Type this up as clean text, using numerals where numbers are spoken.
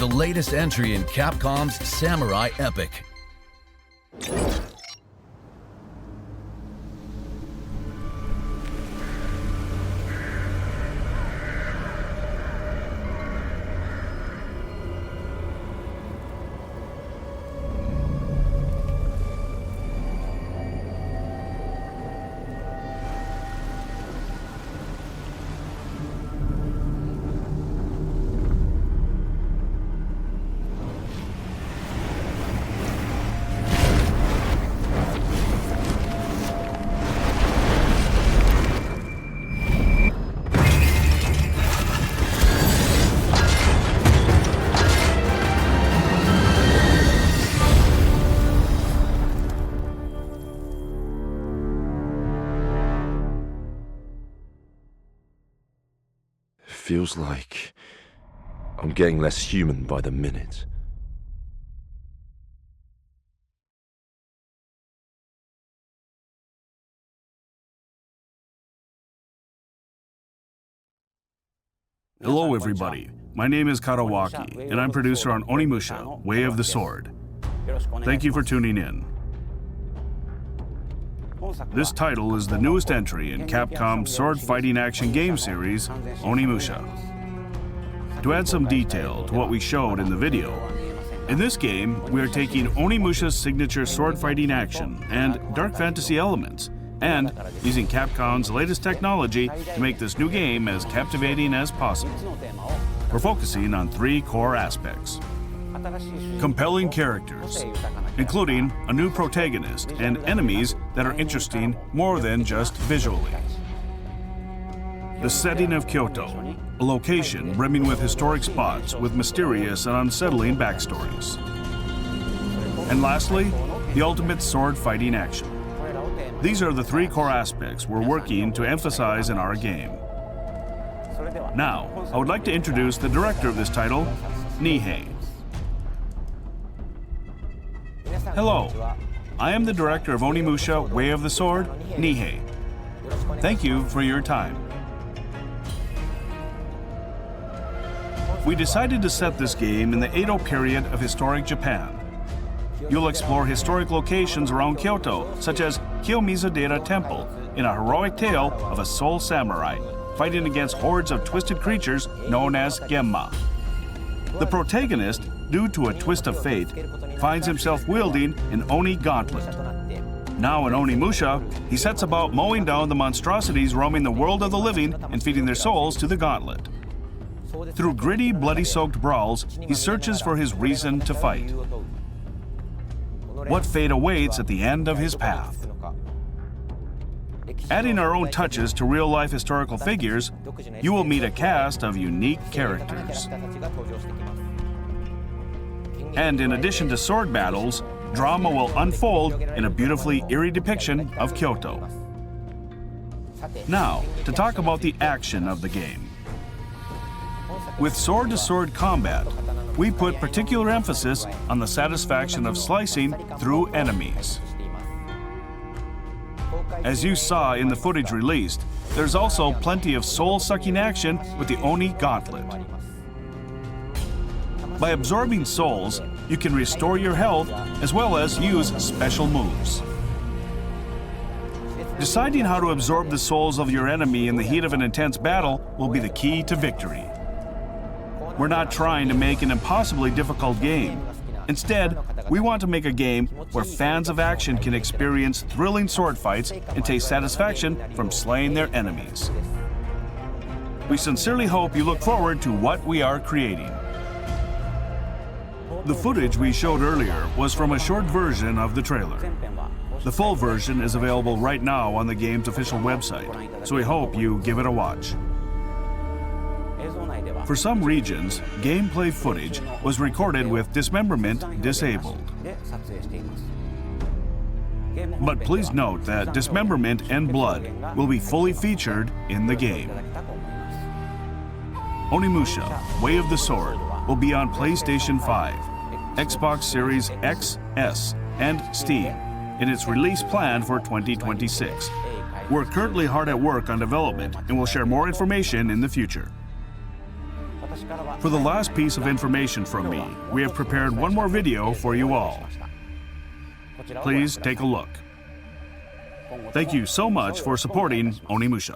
the latest entry in Capcom's samurai epic. Feels like I'm getting less human by the minute. Hello everybody, my name is Kadokwaka, and I'm producer on Onimusha, Way of the Sword. Thank you for tuning in. This title is the newest entry in Capcom's sword fighting action game series, Onimusha. To add some detail to what we showed in the video, in this game we are taking Onimusha's signature sword fighting action and dark fantasy elements, and using Capcom's latest technology to make this new game as captivating as possible. We're focusing on three core aspects. Compelling characters, including a new protagonist and enemies that are interesting more than just visually. The setting of Kyoto, a location brimming with historic spots with mysterious and unsettling backstories. And lastly, the ultimate sword fighting action. These are the three core aspects we're working to emphasize in our game. Now, I would like to introduce the director of this title, Nihei. Hello, I am the director of Onimusha, Way of the Sword, Nihei. Thank you for your time. We decided to set this game in the Edo period of historic Japan. You'll explore historic locations around Kyoto, such as Kiyomizu-dera Temple, in a heroic tale of a soul samurai fighting against hordes of twisted creatures known as Genma. The protagonist, due to a twist of fate, finds himself wielding an Oni gauntlet. Now in Onimusha, he sets about mowing down the monstrosities roaming the world of the living and feeding their souls to the gauntlet. Through gritty, bloody-soaked brawls, he searches for his reason to fight. What fate awaits at the end of his path? Adding our own touches to real-life historical figures, you will meet a cast of unique characters. And in addition to sword battles, drama will unfold in a beautifully eerie depiction of Kyoto. Now, to talk about the action of the game. With sword-to-sword combat, we put particular emphasis on the satisfaction of slicing through enemies. As you saw in the footage released, there's also plenty of soul-sucking action with the Oni gauntlet. By absorbing souls, you can restore your health as well as use special moves. Deciding how to absorb the souls of your enemy in the heat of an intense battle will be the key to victory. We're not trying to make an impossibly difficult game. Instead, we want to make a game where fans of action can experience thrilling sword fights and taste satisfaction from slaying their enemies. We sincerely hope you look forward to what we are creating. The footage we showed earlier was from a short version of the trailer. The full version is available right now on the game's official website, so we hope you give it a watch. For some regions, gameplay footage was recorded with dismemberment disabled. But please note that dismemberment and blood will be fully featured in the game. Onimusha, Way of the Sword will be on PlayStation 5, Xbox Series X, S, and Steam in its release plan for 2026. We're currently hard at work on development and will share more information in the future. For the last piece of information from me, we have prepared one more video for you all. Please take a look. Thank you so much for supporting Onimusha.